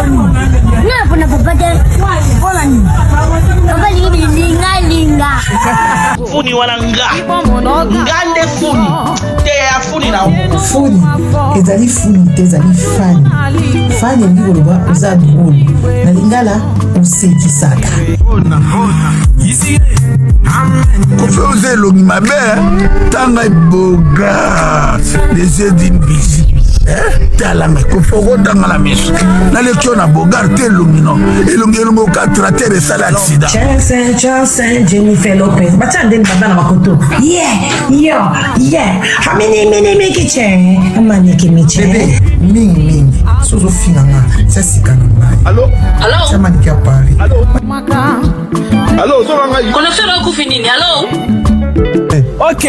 Na puna papa de. Wala ni. Papa linga. Funi wala nga. Ngande funi. Te ya funi na uko. Funi. Ezali funi te ezali fani. Fani ndi koloba oza drôle. Na lingala osekisaka. Kofe elongi mabe tanga boga les yeux d'une bizi talanga kofe okotanga na miso naleki na bogar te elongi no elongi ka trater esala accident Johnson Jennifer Lopez batia ndeni baba na makoto hamini kiche amaniki miche bebe mingi sozo finanga sasika na ngai allo chamaniki ya Paris allo zolanga Konafera kufinini allo. Ok,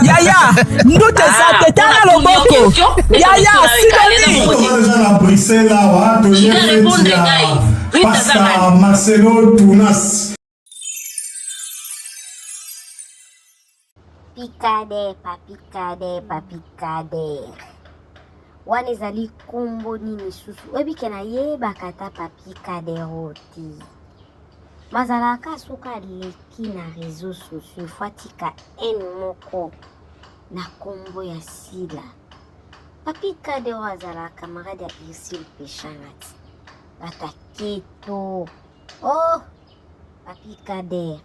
Yaya, ndute sa tanga loboko. Yaya, sidoni. Pastor Marcelo Tunas. Papikade. Wane zali kumbo nini susu. Webi kena yeba kata papikade roti. Mazalaka suka leki na réseaux sociaux fatika en moko na kombo ya sila. Papikade wazala camarade ya Irsil Peshanati. Bataketo. Oh, Papikade.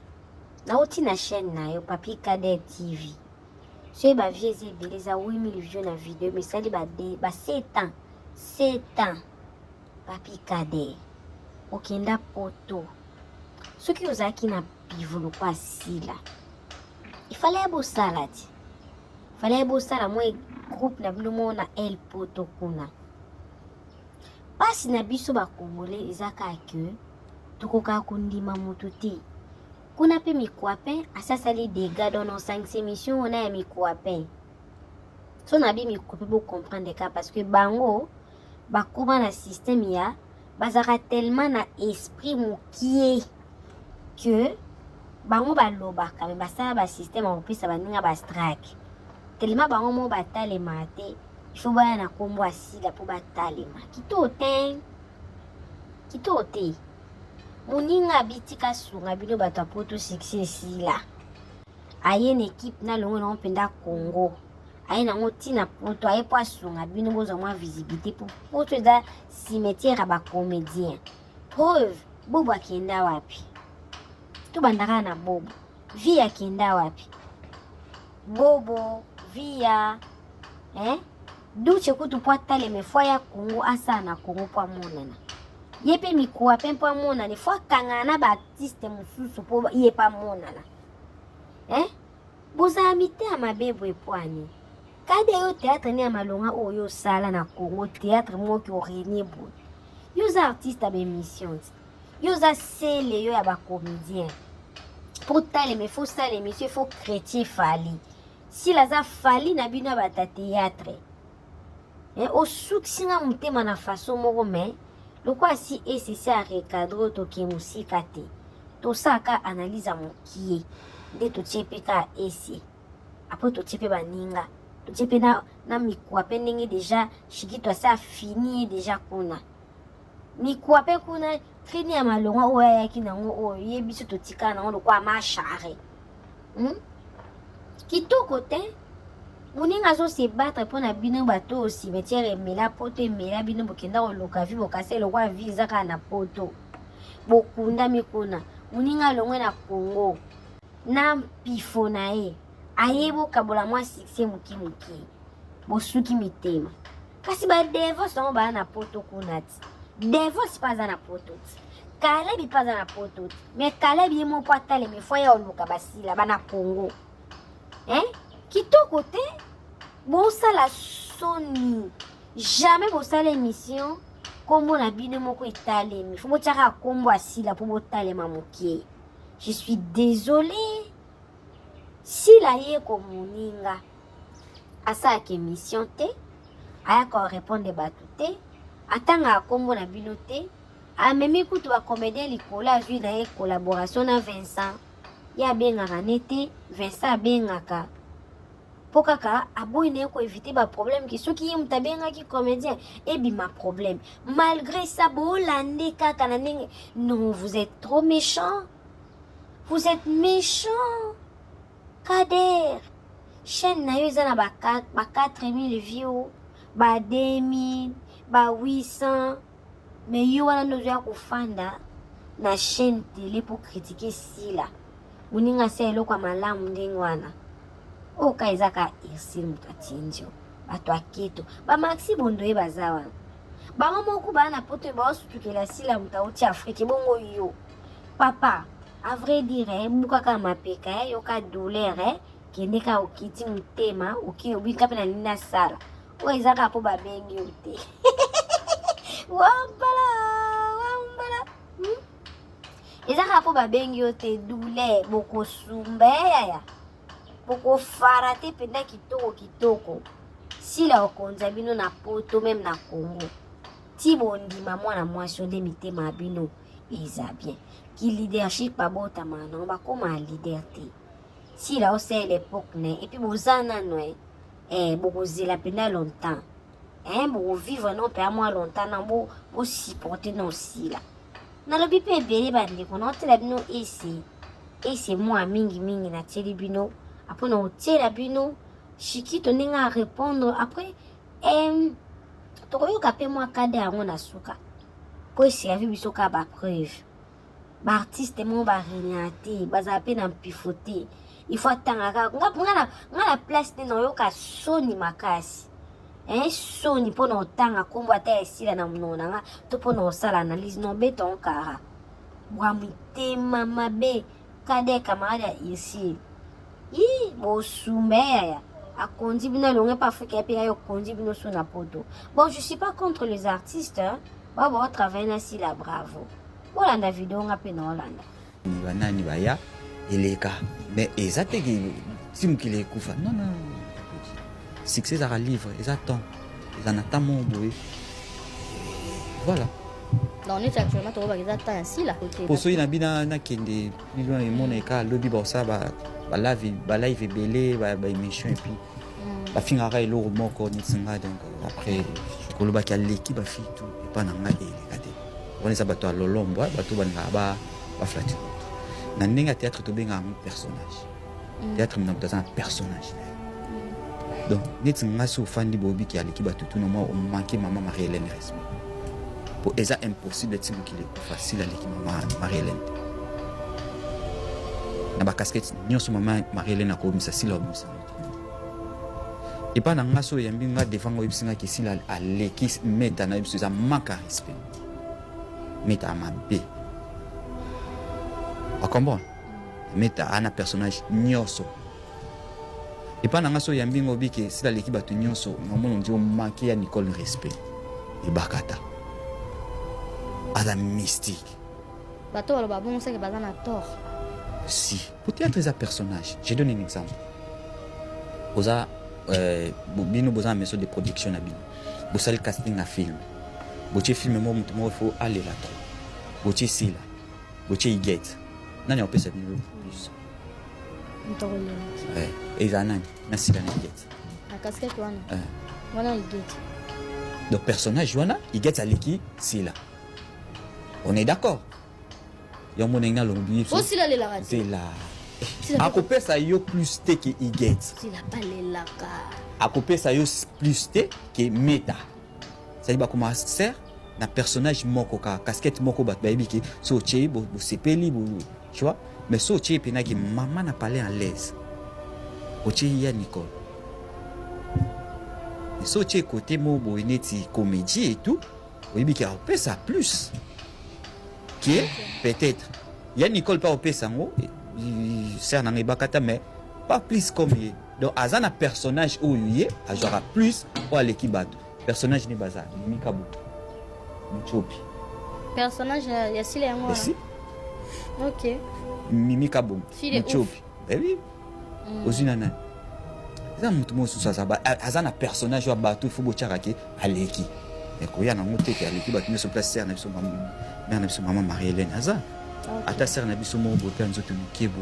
Na uti na chaîne na yo Papikade TV. So ba vieze beleza 8000 views na vidéo mais sali ba 7 ans. Papikade. Okenda poto. Ce qui vous a qui n'a pivolo pas si là. Il fallait beau salade. Il fallait beau salade moi groupe na bino na el poto kuna. Pasi na biso ba kongole ezaka que tukoka kundima mututi. Kuna pe mikwape asasa li dégâts dans nos 5 émissions on a mikwape. So na bi mikwape pour comprendre ka parce que bango ba comment na système ya bazaka tellement na esprit mukie que bango balobaka me basala ba système opesa baninga ba strike tellement bango mo batalema te il faut baya na kombo asila po batalema kitote moninga bitika sunga bino bato apoto success la aye na équipe na longo na mpenda Congo aye na ngotina poto aye po sunga bino boza mwa visibilité pour poto da cimetière ba comédien preuve bobo akenda wapi tu bandaka na bobo via kenda wapi bobo via duche kutu poata le mefoya Congo asa na Congo po monana yepe mikuwa pempo monana fo kangana ba artiste mususu po yepa monana boza amite amabebo epwani kade yo théâtre ni amalonga oyo sala na Congo théâtre mo ki orenie bo yo za artiste ba émission yo za sele yo ya ba comédien pour tale mais faut ça les messieurs faut chrétien fali si la za fali na bino ba théâtre au succès mutema na façon moko mais le quoi si et c'est ça recadre to ki musika te to saka analyse mokie de to tshepeka esi après to tshepé baninga to tshepé na mikwa pe ndenge déjà shikito ça fini déjà kuna mikwa pe kuna fini ya malonga oya yaki nango oyo yebiso to tika nango kwa machare kitoko te moninga zo se battre pour na bino bato au cimetière mela poto mela bino bokenda oloka vi bokase lo kwa visa kana poto bokunda mikuna moninga longwe na Congo na pifo na ye ayebo kabola mwa succès muki bosuki mitema kasi ba divorce ngo ba na poto kunati divorce pas na poto kale bi pas na poto mais kale bi mo pata le me foya oluka basila bana Congo kitoko te bosala soni jamais bosala émission kombo na bino moko etalemi faut botiaka kombo asila po botalema mokie. Je suis désolée si la ye komuninga asa ke mission te aya ko répondre batu te atanga kombo na bino te amemi kutu ba comédien likolo azwi na ye collaboration na Vincent ya bengaka nete Vincent bengaka po kaka aboyi na ko éviter ba problème ki soki ye mutabenga ki comédien et bi ma problème malgré ça bolande kaka na ndenge non vous êtes trop méchant vous êtes méchant Kader chaîne na yo eza na ba 4000 views ba 2000 ba 800 mais yo wana ndo ya kufanda na chaîne télé pour critiquer Sila uninga se eloko malamu ndenge wana oka ezaka irsil mutatinjo bato aketo ba maxi bondo ye baza wana bango moko bana poto baosutukela Sila mutauti Afrique bongo yo papa à vrai dire bukaka mapeka yoka douleur kende ka okiti mutema oki obika pe na nina sala o ezaka po babengi yo te wambala ezaka po babengi yo te douleur bokosumba yaya bokofara te penda kitoko Sila okonza bino na poto même na Congo ti bondima mwana mwasi nde mitema bino eza bien qui leadership abotama non bakoma leader te Sila ose l'époque ne et puis bozana no bokozela penda longtemps bo vivre non pe moi longtemps na bo supporter non Sila na lobi pe bele bande ko non tela bino ese moi mingi na teli bino après non tela bino Chikito ninga répondre après tokoyoka pe moi kade yango na suka po servi biso ka ba preuve ba artiste mo ba renyate baza pe na pifoter il faut attendre ngala place te no yoka soni makasi soni po no tanga kombo ata Sila na mnona nga to po no sala analyse no beton kara bwa mitema mabe kade camarade ici bo soumeya akondi bino longe pa Afrique pe ayo kondi bino so na poto bon je suis pas contre les artistes ba travailler na Sila bravo voilà na vidéo nga pe na Hollande banani baya eleka mais ezateki simukile kufa non succès à livre exactement ils en attendent boy voilà non on est actuellement to ba exactement ainsi là pour ceux na bina na kende bilwa moneka lobby ba ça ba live belé ba émission et puis ba fingara elo moko ni singa donc après koloba ki l'équipe ba fi tout et pas na ngade lekate on est sabato lolombo bato ba ngaba ba flati na ndenge théâtre to benga un personnage théâtre na dans un personnage donc net nga so fandi bobi ki l'équipe ba tout no mo manquer maman Marie-Hélène respect pour eza impossible de qu'il est facile à l'équipe maman Marie-Hélène na ba casquette nyonso maman Marie-Hélène ko misa Sila misa et pas na ngaso yambi nga défendre bisinga ki Sila à l'équipe meta na biso za manque respect meta mabe a comprendre meta ana personnage nyonso et pas na ngaso yambi ngobi ki Sila l'équipe batu nyonso ngomono ndio manque ya Nicole respect et bakata à la mystique bato wala babongo seke bazana tort. Si peut-être un personnage, je donne un exemple. Boza bino boza maison de production na bino boza le casting na film boche film mo mutu mo faut aller là trop boche Sila boche Iget nani opesa bino plus et nani na Sila na Iget la casquette wana Iget donc personnage wana Iget aleki Sila on est d'accord yo mo nengna lombi so Sila le la radio c'est là akopesa yo plus te que Iget Sila pas le laka akopesa yo plus te que Meta ça va comment sert na personnage moko ka casquette moko bat baby ki so che bo sepeli bo tu vois mais so che pena ki maman n'a parlé en l'aise o che ya Nicole mais so che côté mo bo ineti comédie et tout baby ki akopesa plus qui peut-être ya Nicole pas opesa ngo c'est un bakata mais pas plus comme donc azana personnage où il est aura plus ou à l'équipe personnage ni bazar Mikabu Mchopi personnage ya Sila yango OK Mimi Kabom Mchopi eh oui ozina nani za mutu mo susa za azana personnage wa bato faut bochara ke aleki et ko ya na moté ke aleki bato so place na biso maman Marie-Hélène aza ata ser na biso mo bote nzoto mukebo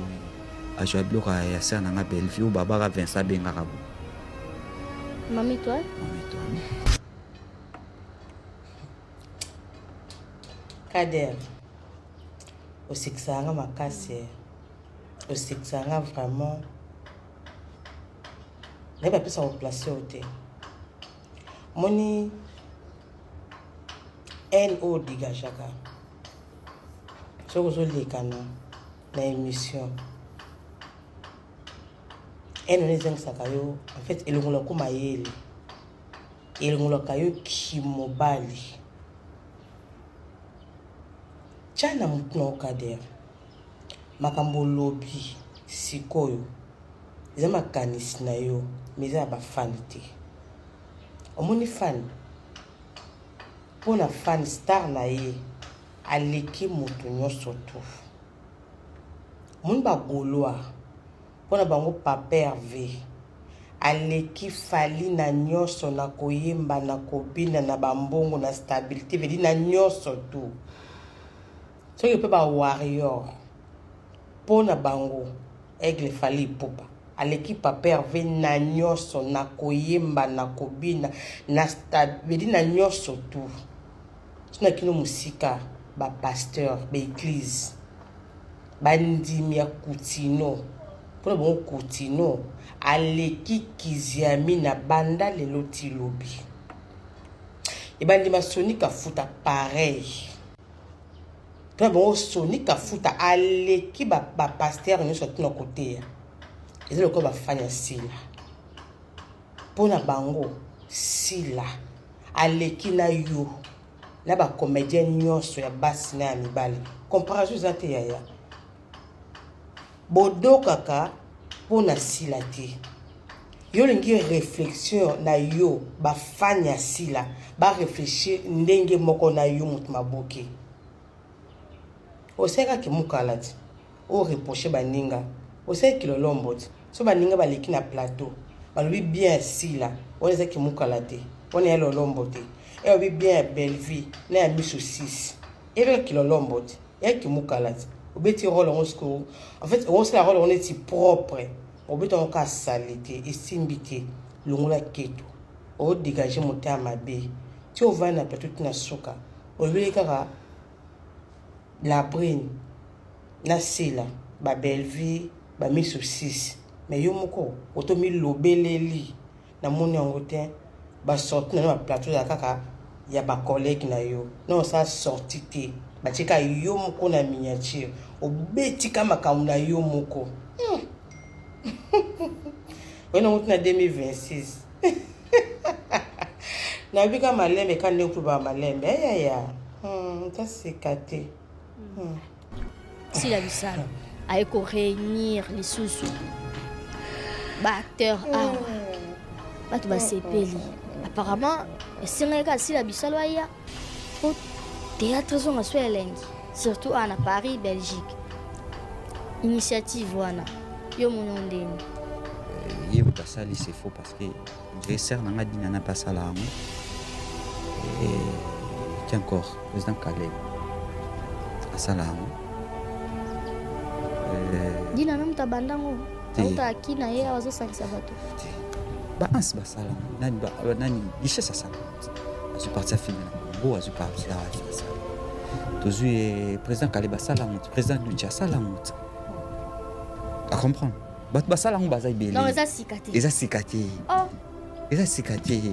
a joa bloka ya ser na nga Bellevue baba ka Vincent Benga kabo Mami toi. Kader, osikisanga makasi, osikisanga vraiment. N'est pas plus à replacer au thé. Moni NO digajaka. Ce que je dis na émission. NO les gens sakayo. En fait, ils ont le coup maïli. Ils ont le kayo kimobali. Chana mutno Kader. Makambo lobby sikoyo. Ils ont makanisi na yo. Mais ils ont pas fan te. Omoni fan. Pour na fan star na ye. Aleki mutu nyonso tu. Mon ba goloa. Pour na bango papa Hervé. Aleki fali na nyonso na koyemba na kobina na bambongo na stabilité. Vedi na nyonso tu. So you peut ba warrior. Pour na bango. Aigle fali popa. Aleki papa Hervé na nyonso na koyemba na kobina na stabilité na nyonso tu. Sina kino musika ba pasteur ba église ba ndimi ya kutino pour bon kutino aleki kiziami na banda lelo tilobi e ba ndima sonika futa pareil pour bon sonika futa aleki ba pasteur no sorti na côté ya ezelo ko ba fanya sila pona bango sila aleki na yo na ba comédien nyonso ya basi na ya mibali comparaison zate ya bodo kaka pona sila te yo lingi réflexion na yo ba fanya sila ba réfléchir ndenge moko na yo mutu maboke oseka ki mukalati o reprocher baninga oseka ki lolomboti so baninga baleki na plateau balobi bien sila on ezaki ki mukalati on est lolombote. Et oui bien belle vie, n'a mis sur 6. Et le kilo lombote, et qui moukalate. Au bêti rôle en score. En fait, on se la rôle on est propre. Au bêti en cas salité et simbité, l'ongle keto. Au dégager mon terme à B. Tu au van à toute na soka. Au lieu kara la brine, na sila, ba belle vie, ba mis sur 6. Mais yo moko, automi lobeleli, na moni en rotin. Ba sorti na plateau ya kaka ya ba collègue na yo non ça sorti te ba tika yo moko na miniature obeti kama kamuna yo moko on est en 2026 na bika malembe kan ne ku ba malembe ya ça c'est caté Si la bisala a ko réunir les sous ba acteur ba tu ba sepeli. Apparemment, si la bisalo ya au théâtre zone à Suelengi, surtout à Paris, Belgique. Initiative wana yo mon ndeni. Yebo basali c'est faux parce que j'ai serre na dina na pas ça là. Et qui encore président Calais. À ça là. Dina na mtabandango. Auta akina yeye awazo sanisa bato. Balance basala nani biche ça je parti à finir bon je parti là ça toujours président Kaleba sala monte président Lucha sala monte à comprendre basala on bazai belé non eza sikati oh eza sikati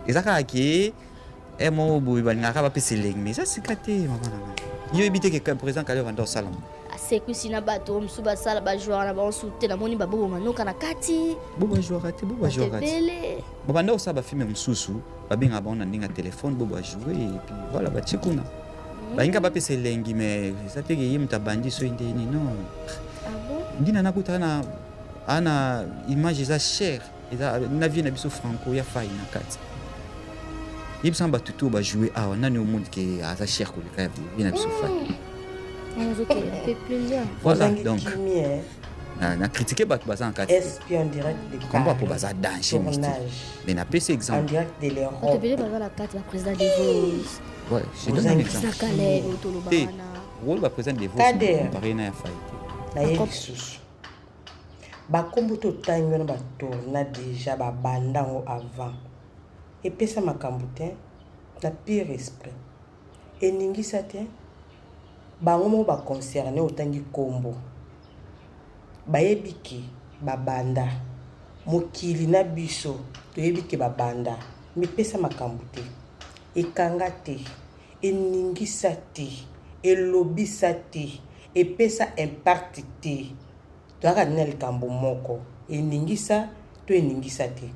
eza kaki et mon boy balingaka ba peseleng mais eza sikati maman yo éviter que président Kaleba ndo sala sekusi na bato msuba sala ba joueur na ba nsute na moni babo manoka na kati bobo joueur raté baba ndo sa ba filmer msusu ba benga ba na ndinga téléphone bobo jouer et puis voilà ba tshikuna ba inga ba pese lengi mais ça te que yimta bandi so indeni non ah bon ndina na kutana ana image za cher eza na vie na biso franco ya fai na kati yibsa ba tutu ba jouer ah nani au monde que za cher ko le ka vie na biso fai. Voilà donc na critiquer bat bazan kat espion direct de combat pour bazan danger mais na PC exemple en direct de l'Europe on te peut bazan la carte la président des Voice ouais je donne un exemple ça calait autolobana rôle ba président des Voice comparé na ya fight na yesus bakombo totangi wana batourna déjà babanda yango avant epesa makambo te na pire esprit eningisa te bango moko baconcerne otangi kombo bayebi ke babanda mokili na biso toyebi ke babanda mipesa makambo te ekanga te eningisa te elobisa te epesa impact te toyaka nina likambo moko eningisa to eningisa te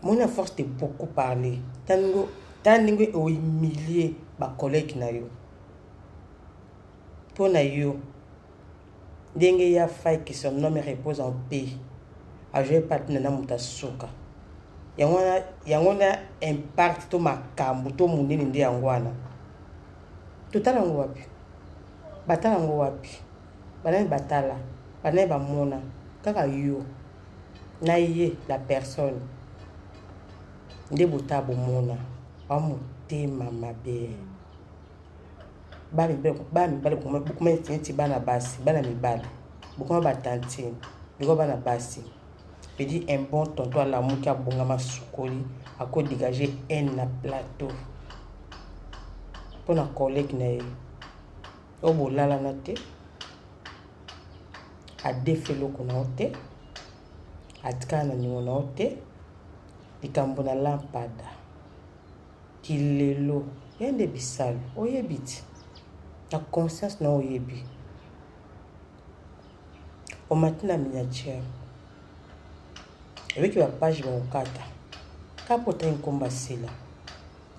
mona force de beaucoup parler taningo ohumilie bacollègue na yo mpo na yo ndenge ya fai que son homme repose en paix ajoye partenaire na moto asuka yango na impact to makambo to monene nde yango wana totala yango wapi batala yango wapi banani batala banani bamona kaka yo na ye la personne nde bota bomona bamotema mabe bamibale bokoma neti bana basi bana mibale bokoma batantine biko bana basi pedi un bon tonton alamuki abongama sukoli akodégage haine na plateau mpona collègue na ye oyo bolalana te adefe eloko na yo te atikala na ningo na yo te likambo na lampada kilelo yende bisalo oyebi ti na conscience na oyebi omati na miniature ebiki bapage bakokata kapota nkomba sila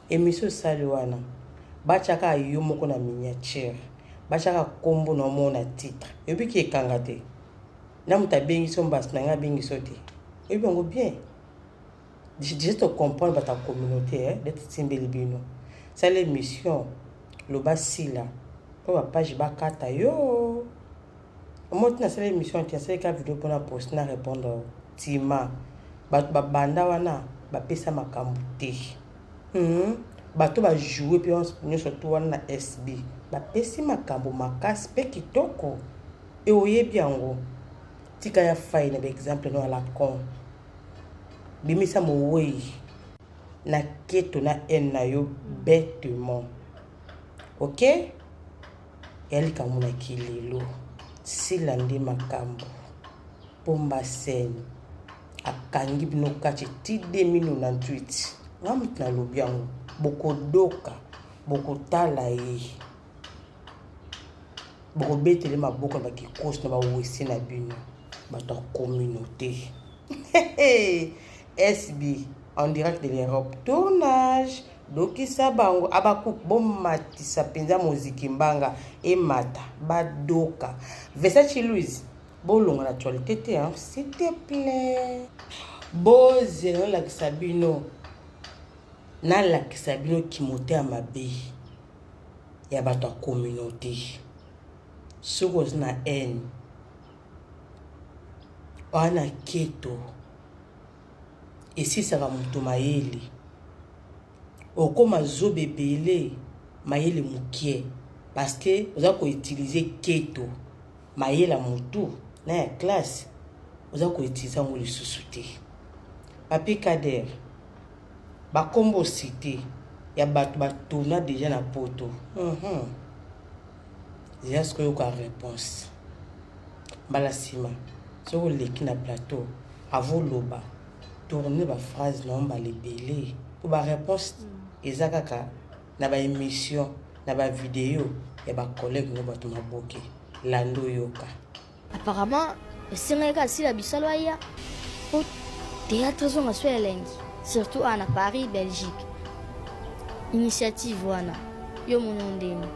emission osali wana batiaka yo moko na miniature batiaka kombo na omo na titre ebiki ekanga te na moto abengiso mbasi na ngai abengiso te oyebi yango bien déjà to comprendre bata communauté d'être timbeli bino sala émission loba sila po bapage bakata yo omoti na sala émission te asali ka video mpona poste na répondre tima bato babanda wana bapesa makambo te bato bajoue mpe nyonso to wana na sb bapesi makambo makasi mpe kitoko e oyebi yango tika ya fai na baexemple no ala con bimisa mowei na keto na haine na yo bêtement ok yalikambo na kilelo sila nde makambo pomba sene akangi bino kati ti 2098 nga mutu nalobi yango bokodoka bokotala ye bokobetele maboko na bakikosi na bawesi na bino bato ya communauté SB en direct de l'Europe tournage dokisa bango abakuku bomatisa mpenza moziki mbanga emata badoka Versace Louise bolonga na actualité te s'il te plaît bozela lakisa bino nalakisa bino kimote ya mabe ya bato ya communauté soki ozi na haine wana keto esisaka moto mayele okoma zobe ebele mayele mokie parce que oza koutilize keto mayele ya motu na ya classe oza koutilize yango lisusu te papier kader bakombo cité ya bato batona déjà na poto déjà ce que yoka réponse mbala nsima soki oleki na plateau avoloba tourner ba phrase na mbala ebele po baréponse eza kaka na baémission na bavideo ya bacollègue no bato maboke lando yoka apparemment esengaka asila bisalo aya po théâtre zonga so elengi surtout à Paris, Belgique. Initiative wana. Yo mono ndeni.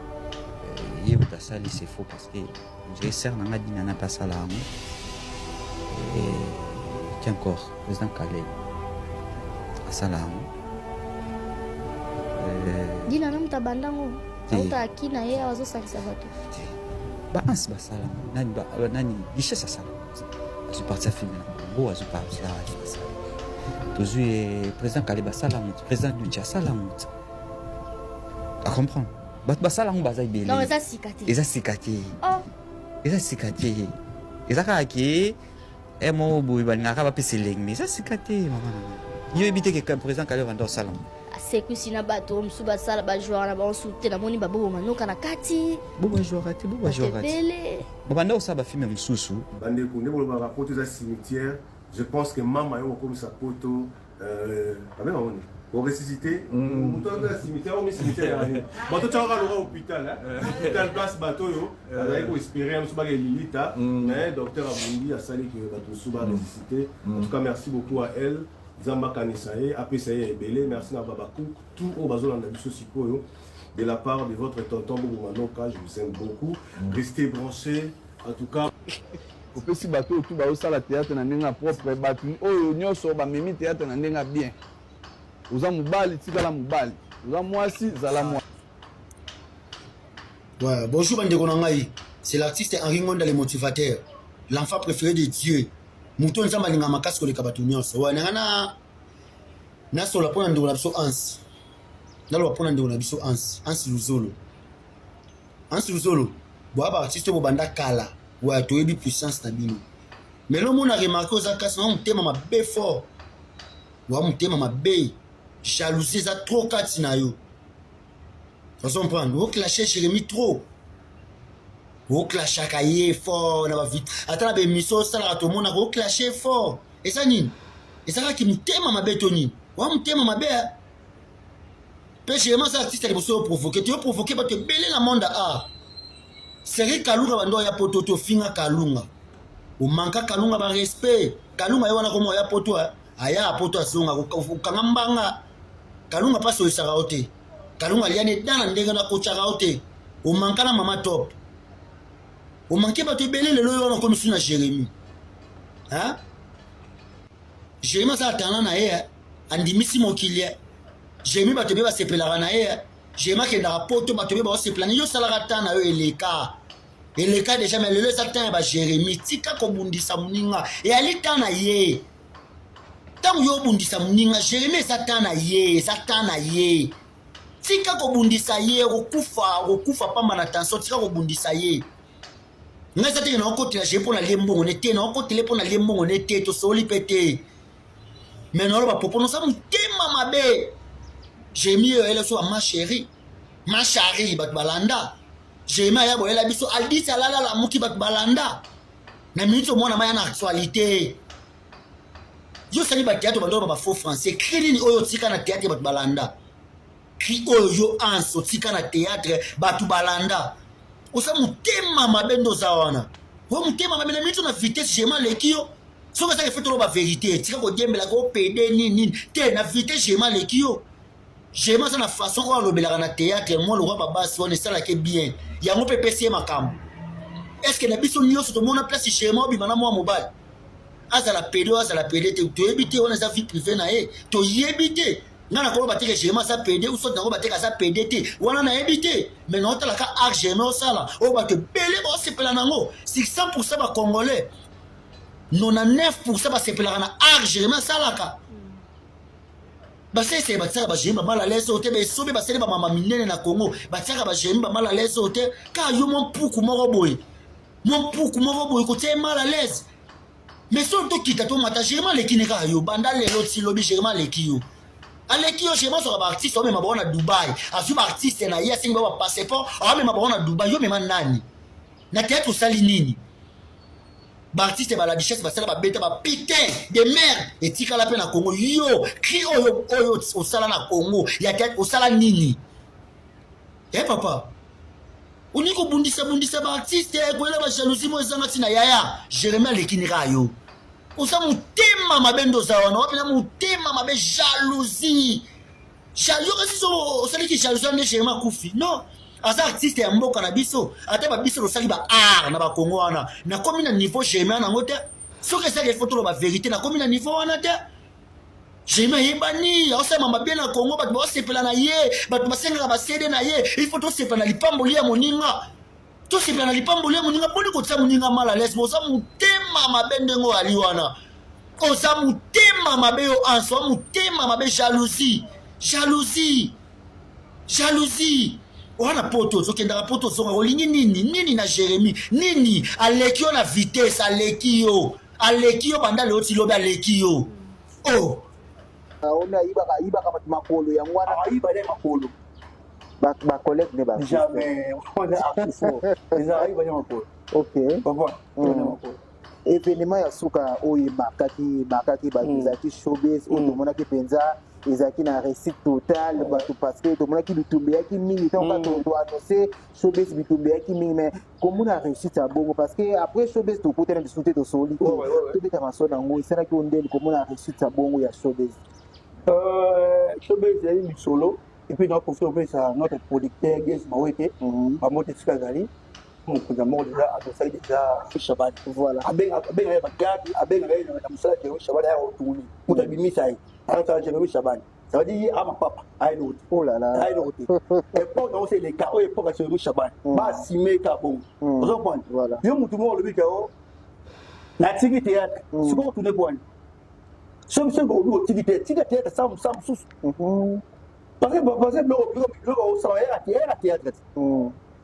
Yebuta sali c'est faux parce que j'ai serre na ngadi na pas ça là. Et qui encore président Calais. Asala. Dina na mtabandango. Auta akina yeye awazo sakisa bato. Ba ans ba sala. Nani biche ça sala. Je parti à filmer. Bon, je parti là. Toujours président Kaleba Salamut, président Dudia Salamut. À comprendre. Bat Basalam Bazai Bélé. Non, ça cicaté. Et ça cicaté. Oh. Et ça cicaté. ezaka ke emo boy balingaka bapesa elengi mais ça sika te mama yo ebite ke président kale vanda osala asekwisi na bato mosusu basala bajoueur na bango te namoni babobo manoka na kati bobajoueur te bobanda osala bafilme mosusu bandeko nde bolobaka poto eza cimetière je pense que mama yo okomisa poto abenga oni ressuscité moto aza cimetière omi cimetière ya bato tiaka loka hôpital place bato oyo azali koespérer mosusu baka elilita mais docteur abundi asali ke bato mosusu baressuscité en tout cas merci beaucoup à elle Zamba Kanisaye, APCA et Belé, merci à Babakou, tout au bazon de biso sikoyo, de la part de votre tonton Boumanoka, je vous aime beaucoup. Restez branchés, en tout cas. Au petit bateau, tout va au la théâtre, n'a propre bateau. Oh, nous sommes même théâtre, n'a bien. Vous avez moubali, tika la moubali. Vous avez moi si, zala moi. Ouais, bonjour Bande Konangaï. C'est l'artiste Henri Ngonda, le motivateur, l'enfant préféré de Dieu. Mouton nzamba linga makasi koleka bato nyonso wa nangana nasola pona ndeko na biso ans nalo pona ndeko na biso ans luzolo bo aba artiste bo banda kala wa toyebi puissance na bino mais lo mona remarquer oza kasi na mutema mabe fort wa mutema mabe jalousie za trop kati na yo vous comprenez o clasher Jérémy trop au clash à cahier fort na ba vite attends ba émission ça la tout monde au clasher fort et ça nini et ça qui me thème ma bétoni wa me thème ma bé pêche ça artiste les besoin provoquer tu provoquer ba te belé la monde a série kalunga bando ya pototo finga kalunga o manka kalunga ba respect kalunga yona comme ya poto aya poto asonga ukangambanga kalunga pas so isaka ote kalunga liane dana ndenge na kochaka ote o manka na mama top o manqué bato belé le loyo comme sur na Jérémy hein Jérémy ça attend na ye andimisi mokilia Jérémy bato be ba sepelaka na ye Jérémy ke na poto bato be ba sepelana yo sala rata na yo eleka déjà mais le satan ba Jérémy tika ko bundisa muninga e ali tana ye tangu yo bundisa muninga Jérémy satan na ye tika ko bundisa ye okufa pamba na tension tika ko bundisa ye nga sa te na okoti la jepo na lembo ne te na okoti lepo na lembo ne te to soli pété mais non ba popo no sa mutema mabe Jérémy elle so ma chérie bat balanda Jérémy ya boyela biso aldi salala la muki bat balanda na minute mona ma na actualité yo sali ba théâtre bando ba faux français cri oyo tika na théâtre bat balanda cri oyo anso tika na théâtre bat balanda osa mutema mabendo zawana wo mutema mabendo mito na vitesse Jérémy lekio soka ça fait trop ba vérité tika ko dembela ko PD nini te na vitesse Jérémy lekio Jérémy ça na façon ko lobela na théâtre moi le roi baba si on est ça là que bien ya mo PPC makam est-ce que na biso nyoso to mona place Jérémy bimana moi mobile azala PD to ebité on a vie privée na e to yebité ngana ko ba teke Jérémy ça PD ou so na ko ba teke ça PD te wana na ebité mais non ta la ka arc Jérémy sala o ba te belé ba sepela nango 600% ba congolais 99% ba sepela na arc Jérémy sala ka ba c'est ba tsaka ba Jérémy ba la laisse ote ba sobe ba sele ba mama minene na Congo ba tsaka ba Jérémy ba la laisse ote ka yo mon puku moko boy ko te mal à l'aise mais surtout kita to mata Jérémy lekine ka yo banda lelo ti lobi Jérémy lekio aleki yo Jérémy so ba artiste o me mabona na Dubai asu ba artiste na yes ngba ba passeport o me mabona na Dubai yo me nani na théâtre sali nini ba artiste ba la bichesse ba sala ba beta ba putain de merde et tika la pe na Congo yo cri oyo o sala na Congo ya théâtre o sala nini papa uniko bundisa ba artiste ko ela ba jalousie mo ezanga tina yaya Jérémy lekini ka yo osa mutema mabendo zawana wapi na mutema mabe jalousie kasi so osali ki jalousie ne Jérémy kufi non asa artiste ya mboka na biso ata ba biso osali ba art na ba Congo wana na komi na niveau Jérémy na ngote soki ça les photos ba vérité na komi na niveau wana te Jérémy yebani osa mama bien na Congo ba bo sepela na ye ba basenga ba CD na ye il faut to sepela na lipamboli ya moninga to sepela na lipamboli ya moninga poni ko tsa moninga mala laisse mo sa mutema mabende ngo aliwana osa mutema mabe yo anso mutema mabe jalousie wana poto ozokendaka poto ozonga olingi nini na Jérémie nini aleki yo na vitesse aleki yo banda leo ti lobi aleki yo oh ona ayibaka bato makolo yango wana ayiba ne makolo bacollègue ne ba jamais on est artiste déjà ayiba ne makolo ok papa makolo événement ya suka oyo makaki bato ezalaki showbiz oyo tomonaki mpenza ezalaki na réussite totale bato parce que tomonaki bitumba eyaki mingi ntango toannonce showbiz bitumba eyaki mingi mais komona réussite ya bongo parce que après showbiz tokutana bisu te tosoli te tobeta maso nango esalaki ondeni komona réussite ya bongo ya showbiz showbiz ezali lisolo et puis naprofite opesa notre producteur Ges Mawete bamote esika ezali mokonzi ya moko deja adosaki deja Shabani voilà abengaka ye bagadi abengaka ye na mosala Jérémie Shabani aya kotourne moto abimisa ye akatala Jérémie Shabani ça veut dire ama papa ayino kote ayino kote époque nango c'est leka oyo époque ya Jérémie Shabani basime ka bongo ozoprendre yo motu moko olobi kao natiki théâtre sikoyo tourne pwani soki obi otiki théâtre sa mosusu parce que biloko osala ere na théâtre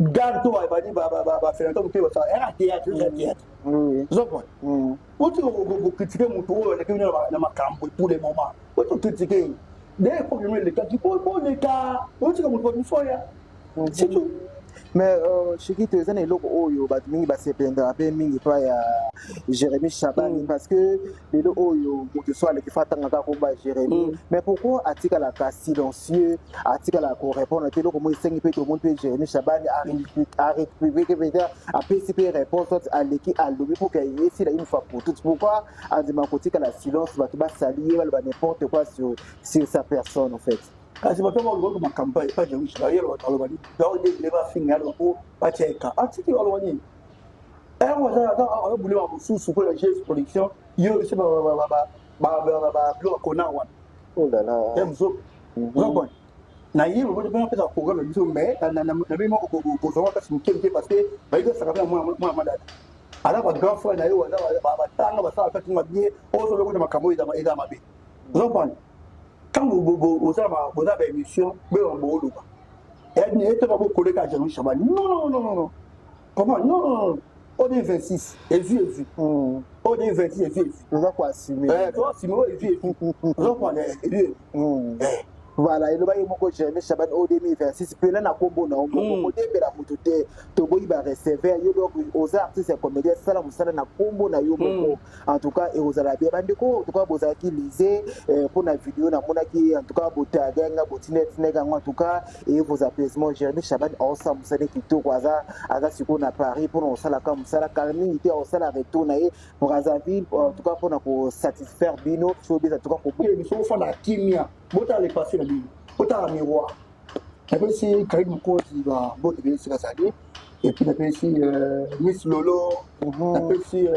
garde toi badi ba faire un peu ça era théâtre zopon oti ko critiquer mutu oyo na kina na makambo pour le moment oti critiquer des problèmes le cas qui pour le cas oti ko mutu foya c'est tout mais chiki tozana eloko oyo bato mingi basependaka mpe mingi pa ya Jérémie Shabani parce que lelo oyo moto so aleki fa atangaka komba Jérémie mais pourquoi atikalaka silencieux atikalaka korépondre te eloko mo esengi mpe tomoni mpe Jérémie Shabani arépublique peut-être apesi mpe réponse aleki alobi pour que esila une fois pour toutes pourquoi andima kotikala silence bato basali ye baloba n'importe quoi sur sa personne en fait kasi bato balobaka makambo epa Jérémie Shabani aloba nini baodebile bafinga aloba batiaka atiki aloba nini abulema mosusu mpo na gs production yo ese biloko kona wana mosuku ozopone na ye mopena mpesa programme na biso mais nabe moko kozonga kasi moke moke parce que bayikosaka mpe na mwana madada ala bagrand frère na ye batanga basala petinga bien ozolokota makambo oyo eza mabe ozopone ntango boza baémission beyona booluka etaka bokoleka Jérémie Shabani non comment non on est 26 et vu on est 26 et vu on va quoi assumer toi assumer et vu on va voilà eloba ye moko Jérémie Shabani o 2026 pena na kombo na omoko debela moto te toboyi ba recevoir yo donc aux artistes et comédiens sala musala na kombo na yo moko en tout cas et ozala bien bandeko en tout cas bozaki lisé pour na vidéo na monaki en tout cas botaganga botinet nega en tout cas et vos apaisements Jérémie Shabani ensemble musala kitoko aza siko na Paris pour on sala comme musala calming était on sala retourner pour Brazzaville en tout cas pour na ko satisfaire bino showbiz en tout cas pour biso fa na kimia bota le passer na bino bota na miroir napesi Karim Mokozi ba bote bien sika sali et puis napesi Miss Lolo napesi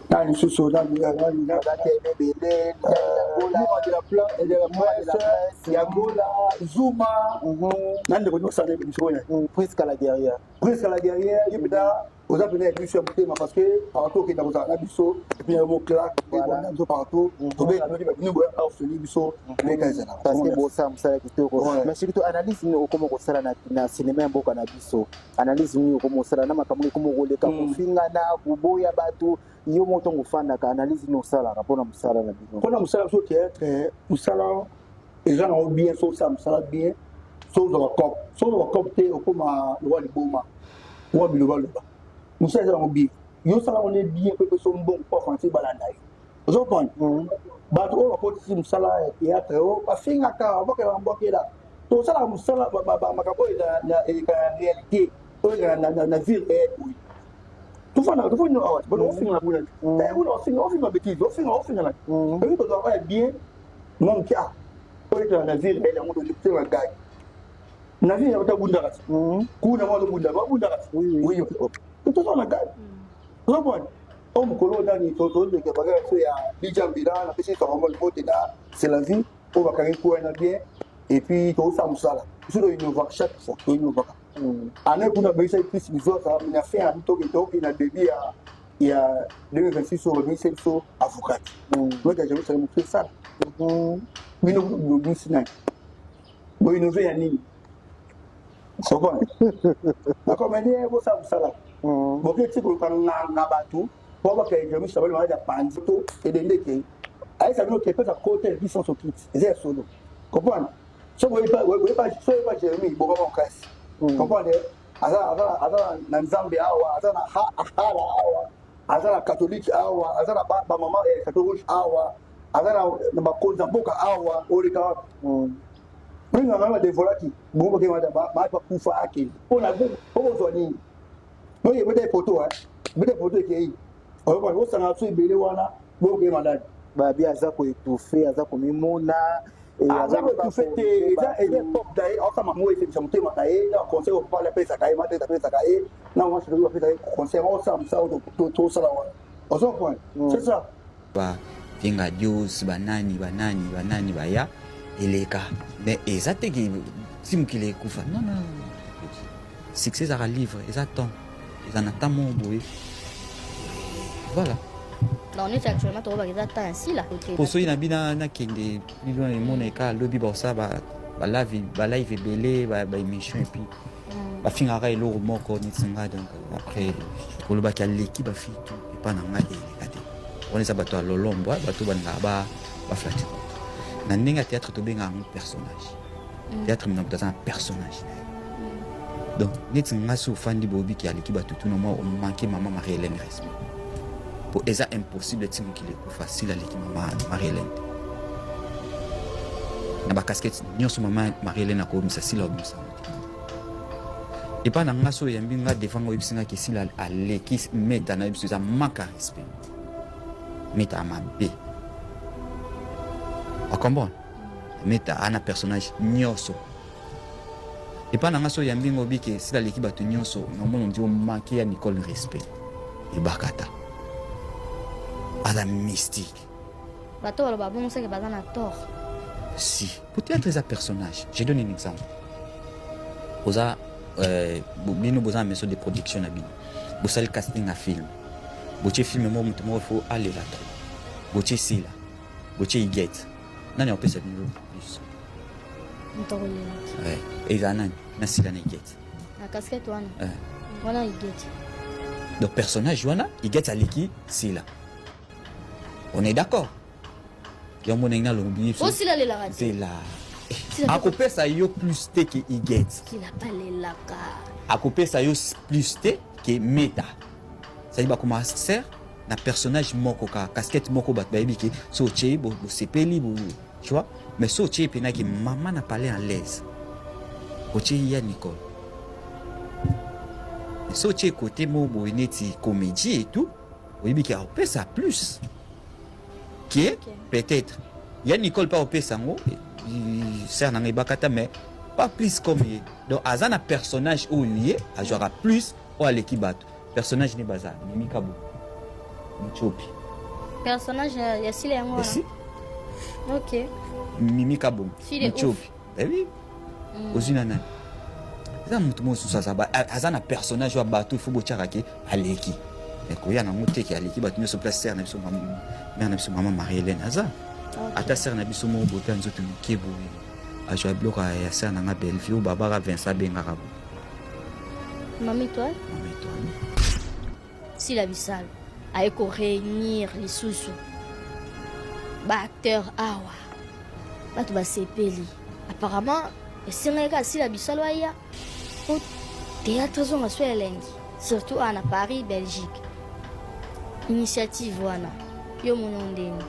dans le sous dans la Belé Yagola Zuma nande ko sala biso ya presque la guerrière yibida aux appelés émission parce que partout qui est dans la biso et puis un claque voilà partout tomber nous au fini biso les gars parce que bon ça musala kitoko mais surtout analyse ni okomo ko sala na cinéma mboka na biso analyse ni okomo sala na makambo ko mo koleka kofinga na kuboya bato yo moto ngofanda ka analyse ni osala rapona musala na bino pona musala so théâtre musala et gens ont bien so ça musala bien so zo copte okoma lwa liboma wa biloba musala za ngobi yo sala on est bien pe so bon pas français balanda yo comprendre bato o ko ti musala théâtre o ba finga ka ba ka mbokela to sala musala ba makabo na réalité o na ville et tu fais une heure, on finit la boulette. On finit ma bêtise, on finit la. Et tu dois être bien, mon cas. Pour être dans la ville, elle a monté le gars. La ville, elle a monté le gars. Kuna mwa le gars. Oui. Tu te sens la gars. Tu comprends? On me colle dans les photos de que bagarre c'est à Bijambira, la petite forme de côté là, c'est la vie. On va carrer quoi bien. Et puis tout ça musala. Je dois innover chaque fois, innover. Année kuna beisa plus bizarre ça on a fait un tour qui na début il y a 2026 sur le ministère so avocat moi j'ai jamais ça me fait ça mais nous nous sinai boinove ya nini sokona nakomedi bosala mosala boke ti koluka na bato po bakaegremisa bali malaja pandi to edendeke ayesa bino ke pesa kote biso so kit eza ya solo comprendre so boyepa Jérémie bokoma okasi comprendre aza na nzambe awa aza na hala awa aza na catholique awa aza na bamama catholique awa aza na bakonzi ya mboka awa oleka wapi mingi nganga badevolaki bongo bakemata bakufa akeli mpona okozwa nini noye beta epoto ekei osanga so ebele wana boke maladi babi aza koetufe aza komimona aza koetufe te eza pop na ye aosama mo efebisa motema na ye na conseil opale apesaka ye matete apesaka ye na mwasoloki apesaka ye conseil osala mosala tosala wana ozo point c'est ça bavenga dios banani baya eleka mais eza teke ti mokili ekufa non succès ezaka livre eza temps eza na temps moko boye voilà poso ye na bino nakende lilo emona eka lobi baosala balive ebele baémission epuis bafingaka eloko moko neti nga donc après kolobaki aleki bafi tu epa na ngai eleka te wana eza bato ya lolombo bato balingaka baflati na ndenge ya théâtre tobengaka yango personnage théâtre mina moto aza na personnage donc neti nga so ofandi boyebiki aleki bato tuna mwa omanke mama Marie-Hélène respect po eza impossible ti mokili ekufa sila aleki mama Marie-Hélène na bacasquette nyonso mama Marie-Hélène akobimisa sila obimisa moto epa na nga so oyambi nga devant nga oyebisi nga ke sila aleki meta na yebiso eza maka respect meta ya mabe akomprendre meta ana personnage nyonso epa na nga so oyambi nga obi ke sila aleki bato nyonso nomona ndi omanke ya Nicole respect ebakata aza mystique bato baloba bongoseke baza na tort si peut-être eza personnage je donne un exemple oza bino boza na maison de production na bino bosali casting na film botie film moko moto moko fo alela tro botie sila botie igete nani apesa bino plus eza nani na sila na igete na casquette wana igete donc personnage wana igete aleki sila on est d'accord yango ndenge nalobi osila lelaka te la akopesa yo plus te ke igete akopesa yo plus te ke meta sali bakoma ser na personnage moko ka casquette moko bato bayebi ke so otie bosepeli tu vois mais so otie pena ke mama na parler en l'aise otie ya Nicole so otie côté mo boye neti comédie et tout oyebi ke akopesa plus ke peut-être ya Nicole pas opesa ngo ser na ngai bakata mais pas plus comme ye donc aza na personnage oyo ye ajouera plus o aleki bato personnage ne baza Mimi Kabo Mchopi personnage ya sile yango wana ok Mimi Kabo Mchopi oui ozina nani eza mutu mosusu aza na personnage wa bato il faut botiaka ke aleki ekoya nango te ke aleki bato nyonso place ser na biso mère na biso mama Marie-Hélène aza ata ser na biso moko bote ya nzoto moke boye ajwa biloko ya ser na nga Bellevue oyo babaka Vincent abengaka bo Mami Toile Sila Bissal aye ko réunir lisusu baacteur awa bato basepeli apparemment esengaka Sila Bissal waya po théâtre zonga so elengi surtout ana Paris Belgique initiative wana yo mono ndenge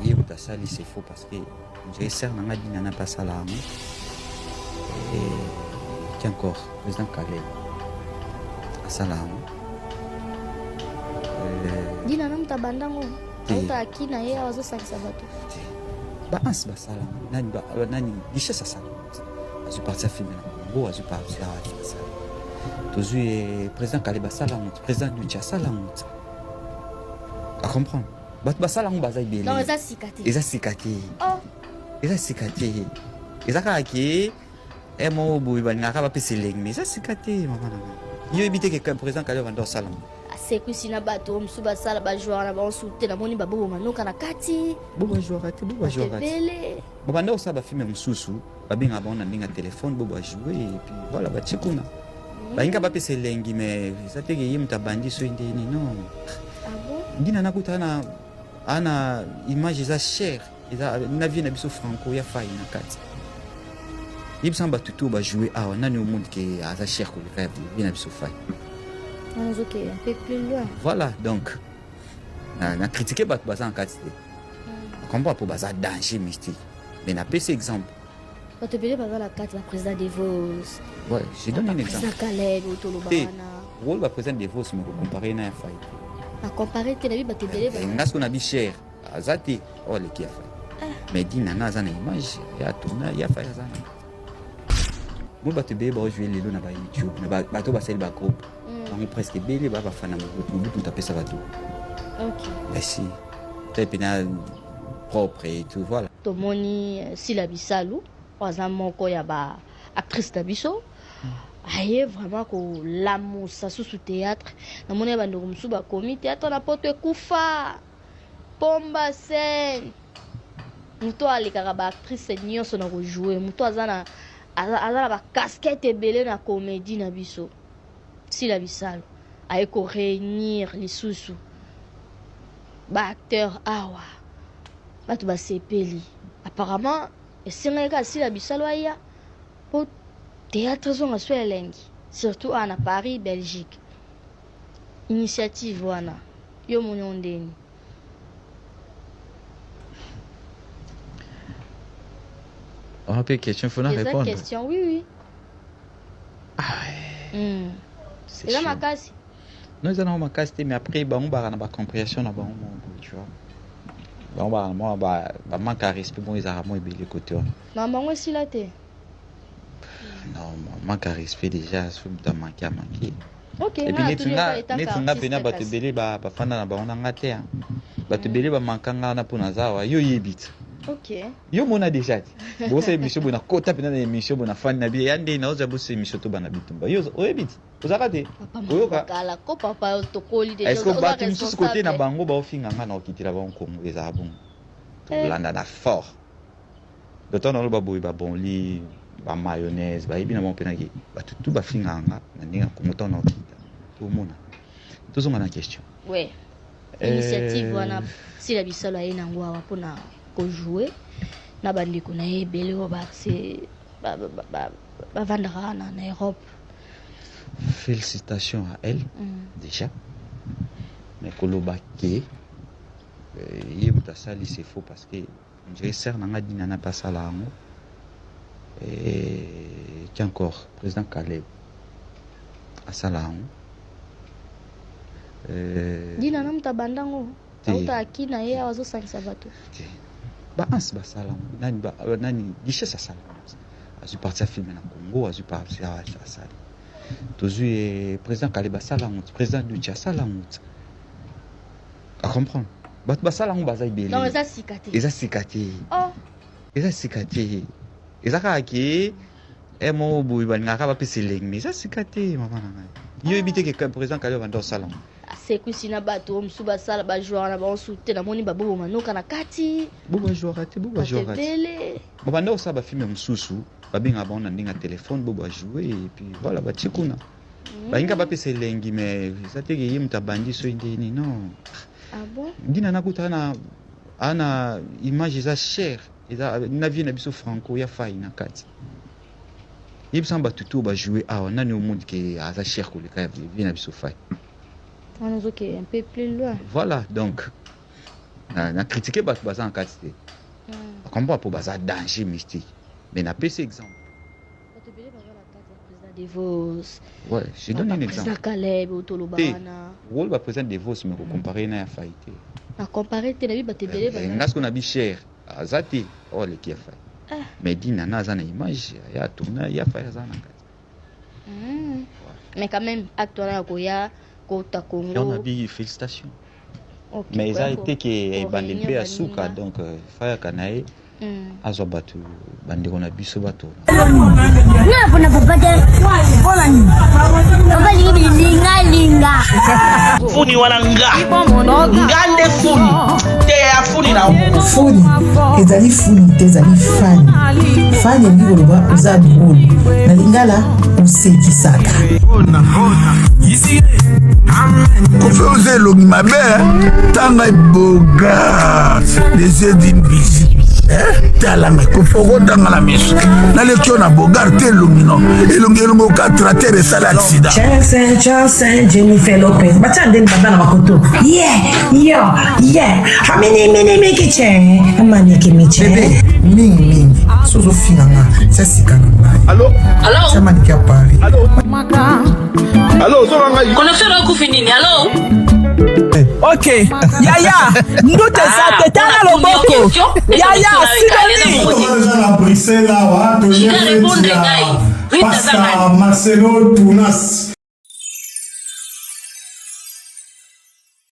ye botasali c'est faux parce que j'ai ser na nga dina na pasala yango et encore président Kalel asala yango dina na mutabandango auta akina ye awazosangisa bato baansi basala nani richesse asala azwi parti afilme na Congo azwi parti asala tozwi président Kalel basala yango président Nuti asala yango a comprendre bato basala yango baza ebele eza sika te eza sika te eza kaka ke emo boye balingaka bapesa elengi mais eza sika te mama na ngai yo yebi te ke président Kalel banda osala yango asekwisi na bato mosusu basala bajoueur na banso te namoni baboboma noka na kati bobajouera te bobanda osala bafilme mosusu babenga bango na ndenge ya telefone bo bajouer et puis voilà batie kuna balinga bapesa elengi mais eza teke ye moto abandi so ndeni non ndina nakuta ana image eza cher eza na vie na biso franco ya fai na kati ye biso bato to bajouer awa nani omonde ke aza cher koleka vie na biso fai un peu plus loin. Voilà, donc, on a critiqué bato baza en kati te. Comprends pour baza danger mystique. Mais on a pris cet exemple. Quand tu veux la carte, la président des Vos. Ouais, j'ai donné un exemple. Président Caleb, Otolobana. Rôle la président des Vos, mais comparé à un faille. À comparer, tu as vu, tu as vu. Parce qu'on a dit cher, Azati, oh les qui a fait. Mais dis nana zana image, il y a tourné, il y a fait zana. Moi bato bébé jouer les lots na ba YouTube, na bato ba sel ba groupe. On est presque belé ba fan na groupe, on taper ça bato. OK. Merci. Très pénal propre et tout voilà. Tomoni Sila Bisalou, par moko ya ba actrice na biso. Aye vraiment ko l'amour ça sous théâtre. Na moni ba ndoko musu ba komi théâtre na poto ekufa. Pomba scène. Muto alikaka ba actrice nyonso na ko jouer, muto azana ba casquette ebele na comédie na biso. Sila Bisalou aye ko réunir les sous ba acteur awa. Bato ba sepeli. Apparemment, esengeka Sila Bisalou aya pour théâtre zonga so elengi, surtout à Paris, Belgique. Initiative wana yo monyondeni. On a pas de question, il faut répondre. Question, oui. Ah ouais. C'est là ma casse. Non, ils ont ma casse, mais après, on va avoir compréhension, tu vois. On va manque à respect, bon, ils ont moins belé côté. Maman, moi aussi là, t'es. Non, manque à respect déjà, c'est un manqué à manquer. Ok, et puis, netunga pena ba te belé ba fanda na ba on a te. Ba te belé ba mankanga na pona zawa yo yebit. Ok. Yo mona déjà. Bo se émission bona kota pena na émission bona fan na bi yande na oza bo se émission to bana bitumba. Yo oyebit. Ozakate. Oyoka. Kala ko papa to koli déjà. Est-ce que ba tu musu côté na bango ba ofinga nga na okitira ba onkongo eza bon. Landa na fort. D'autant na lo ba boy ba bon li ba mayonnaise ba ibina mo pena ki ba tout ba finga nga na ninga ko moto na okita. Tout mona. Tout na question. Ouais. Initiative wana Sila Bisalou aye na ngwa pona ko jouer na bandeko na ebele o ba c'est ba vandra na Europe. Félicitations à elle déjà. Mais koloba ke yemta sali c'est faux parce que j'ai serre na ngadi na pas ça là et qui encore président Caleb à Salam dina na mtabandango auta akina yeye awazo sangisa bato ba ans ba Salam nani dishe sa Salam azu parti filmer na Congo azu parti à Salam tozu président Caleb Salam président Ducha Salam à comprendre ba Salam baza ibele non eza sikate oh eza sikate ezaka ki emo boy banaka ba pese leng mais ça sikate mama nanga yo ebite ke président Caleb vanda Salam c'est que sina bato msuba sala ba joueur na ba soute na moni ba bobo manoka na kati bobo joueur ate ba banda osa ba filme msusu ba binga ba na ndinga téléphone bobo jouer et puis voilà ba tshikuna ba inga ba pese lengi mais ça te ke yimta bandi so ndeni non ah bon dina nakuta ana image za cher eza na vie na biso franco ya fai na kati yebisa bato to ba jouer awa nani omonde ke aza cher koleka vie na biso fai. On est OK, un peu plus loin. Voilà, donc, on a critiqué baza en quantité. On comprend pour baza danger mystique. Mais on a pris cet exemple. Des Vos. Ouais, j'ai donné un exemple. Président Caleb, Otolobana. Rôle va président des Vos, mais comparer à faillite. À comparer, tu as vu, tu as ce qu'on a vu cher. Azati, oh, les qui a fait. Mais dis, nana, zana image, il y a tourné, il y a fait zana. Mais quand même, actuellement, il y a Kota Congo. Et on a dit félicitations. Okay, mais ça a été que bandé à Souka, donc Faya Kanae, Azobatu, bandé on a bu ce bateau. Funi wananga, ngande funi, te ya funi na foni ezali funi te ezali fani fani elingi koloba oza drôle na lingala osekisaka kofe oza elongi mabe tanga eboga les yeux d'une bizi talanga kofe okotanga na miso naleki yo na bogar te elongi no elongi okatrater esala accident Johnson, Jennifer Lopez. Bacha ndeni baba na makoto. Hamini kiche. Amani miche. bebe mingi sozo finanga sasikana ngai Allô? chama nikia pari Allô, ozonga ngai. Konofero kufi nini? Allô? Ok, Yaya, ndute sa te tala loboko. Yaya, sidoni. Ika répondre ngai. Pastor Marcelo Tunas